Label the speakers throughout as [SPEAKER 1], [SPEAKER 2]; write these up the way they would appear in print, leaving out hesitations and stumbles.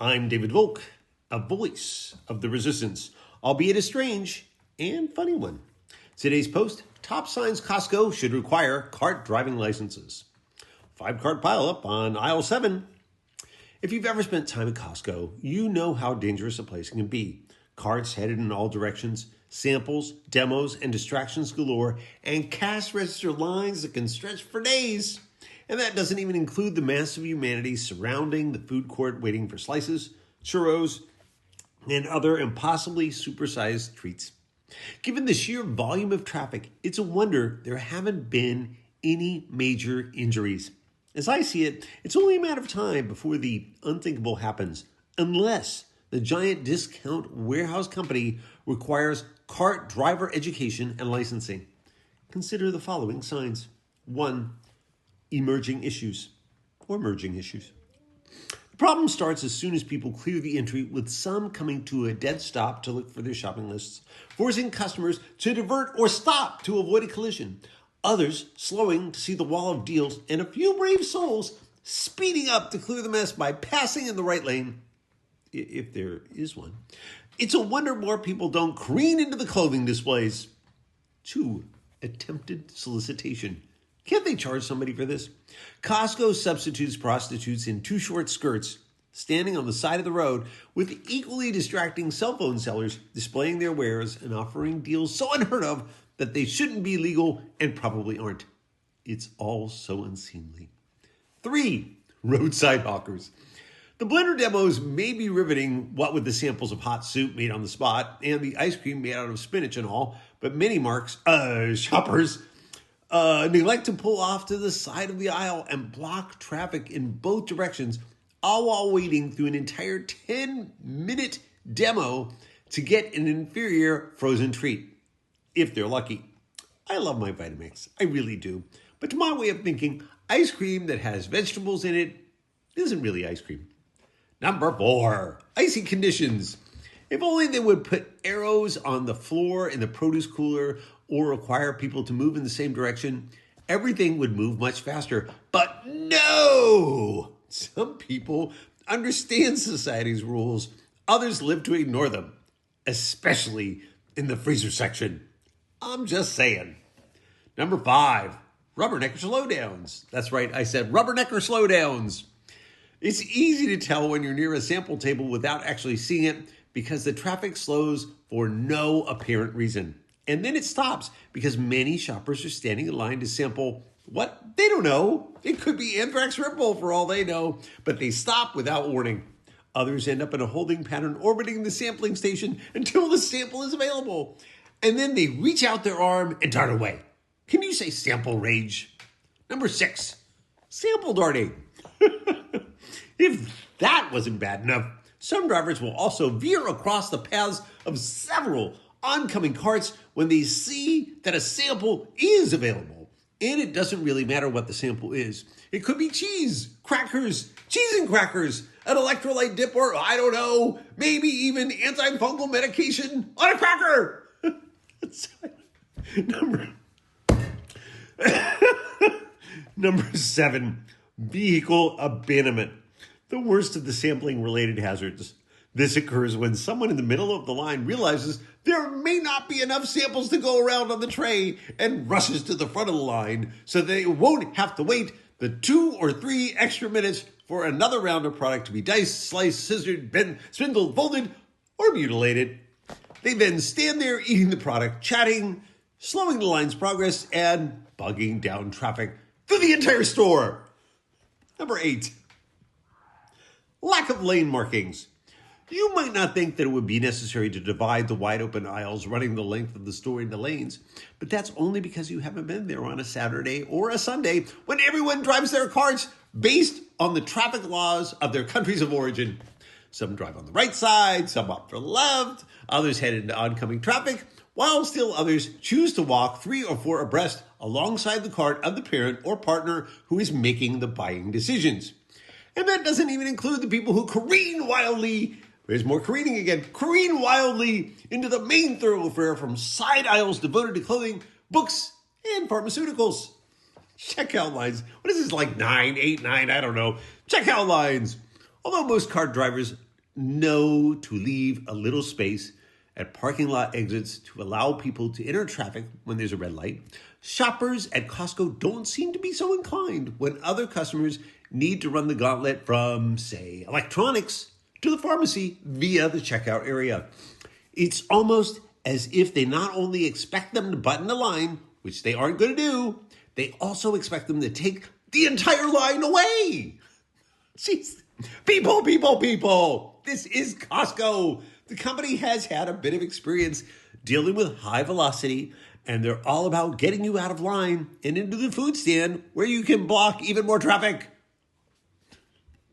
[SPEAKER 1] I'm David Volk, a voice of the resistance, albeit a strange and funny one. Today's post, top signs Costco should require cart driving licenses. 5-cart pileup on aisle 7. If you've ever spent time at Costco, you know how dangerous a place can be. Carts headed in all directions, samples, demos, and distractions galore, and cash register lines that can stretch for days. And that doesn't even include the mass of humanity surrounding the food court waiting for slices, churros, and other impossibly supersized treats. Given the sheer volume of traffic, it's a wonder there haven't been any major injuries. As I see it, it's only a matter of time before the unthinkable happens, unless the giant discount warehouse company requires cart driver education and licensing. Consider the following signs. 1. Emerging issues or merging issues. The problem starts as soon as people clear the entry, with some coming to a dead stop to look for their shopping lists, forcing customers to divert or stop to avoid a collision. Others slowing to see the wall of deals, and a few brave souls speeding up to clear the mess by passing in the right lane, if there is one. It's a wonder more people don't careen into the clothing displays. 2. Attempted solicitation. Can't they charge somebody for this? Costco substitutes prostitutes in too short skirts, standing on the side of the road with equally distracting cell phone sellers displaying their wares and offering deals so unheard of that they shouldn't be legal and probably aren't. It's all so unseemly. 3. Roadside hawkers. The blender demos may be riveting, what with the samples of hot soup made on the spot and the ice cream made out of spinach and all, but many shoppers neglect to pull off to the side of the aisle and block traffic in both directions, all while waiting through an entire 10-minute demo to get an inferior frozen treat, if they're lucky. I love my Vitamix, I really do. But to my way of thinking, ice cream that has vegetables in it isn't really ice cream. Number 4, icy conditions. If only they would put arrows on the floor in the produce cooler or require people to move in the same direction, everything would move much faster. But no! Some people understand society's rules. Others live to ignore them, especially in the freezer section. I'm just saying. Number 5, rubbernecker slowdowns. That's right, I said rubbernecker slowdowns. It's easy to tell when you're near a sample table without actually seeing it because the traffic slows for no apparent reason. And then it stops because many shoppers are standing in line to sample what? They don't know. It could be anthrax ripple for all they know, but they stop without warning. Others end up in a holding pattern orbiting the sampling station until the sample is available. And then they reach out their arm and dart away. Can you say sample rage? Number 6, sample darting. If that wasn't bad enough, some drivers will also veer across the paths of several oncoming carts when they see that a sample is available. And it doesn't really matter what the sample is. It could be cheese and crackers, an electrolyte dip, or I don't know, maybe even antifungal medication on a cracker. Number 7, vehicle abandonment. The worst of the sampling-related hazards. This occurs when someone in the middle of the line realizes there may not be enough samples to go around on the tray and rushes to the front of the line so they won't have to wait the 2 or 3 extra minutes for another round of product to be diced, sliced, scissored, bent, spindled, folded, or mutilated. They then stand there eating the product, chatting, slowing the line's progress, and bogging down traffic through the entire store. Number 8, lack of lane markings. You might not think that it would be necessary to divide the wide open aisles running the length of the store into lanes, but that's only because you haven't been there on a Saturday or a Sunday when everyone drives their carts based on the traffic laws of their countries of origin. Some drive on the right side, some opt for the left, others head into oncoming traffic, while still others choose to walk 3 or 4 abreast alongside the cart of the parent or partner who is making the buying decisions. And that doesn't even include the people who careen wildly into the main thoroughfare from side aisles devoted to clothing, books, and pharmaceuticals. Checkout lines. What is this, like 9, 8, 9? I don't know. Checkout lines. Although most cart drivers know to leave a little space at parking lot exits to allow people to enter traffic when there's a red light. Shoppers at Costco don't seem to be so inclined when other customers need to run the gauntlet from, say, electronics to the pharmacy via the checkout area. It's almost as if they not only expect them to button the line, which they aren't going to do, they also expect them to take the entire line away. Jeez. People. This is Costco. The company has had a bit of experience dealing with high velocity, and they're all about getting you out of line and into the food stand where you can block even more traffic.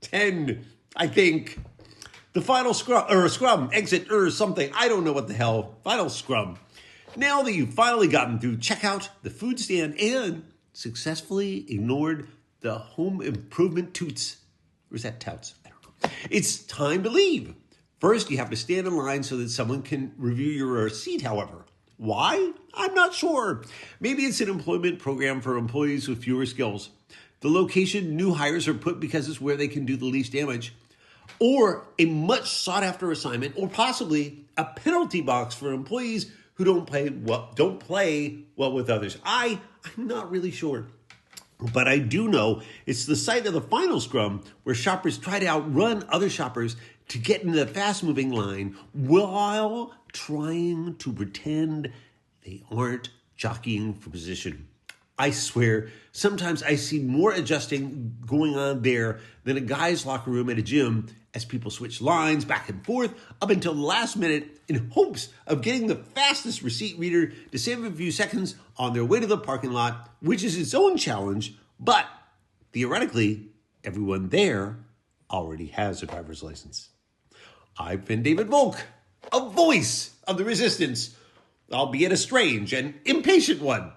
[SPEAKER 1] 10, I think. The final scrum, exit, something. I don't know what the hell. Final scrum. Now that you've finally gotten through checkout, the food stand, and successfully ignored the home improvement toots. Or is that touts? I don't know. It's time to leave. First, you have to stand in line so that someone can review your receipt, however. Why? I'm not sure. Maybe it's an employment program for employees with fewer skills. The location new hires are put because it's where they can do the least damage. Or a much sought-after assignment, or possibly a penalty box for employees who don't play well with others. I'm not really sure. But I do know it's the site of the final scrum where shoppers try to outrun other shoppers to get into the fast-moving line while trying to pretend they aren't jockeying for position. I swear, sometimes I see more adjusting going on there than a guy's locker room at a gym as people switch lines back and forth up until the last minute in hopes of getting the fastest receipt reader to save a few seconds on their way to the parking lot, which is its own challenge, but theoretically, everyone there already has a driver's license. I've been David Volk, a voice of the resistance, albeit a strange and impatient one.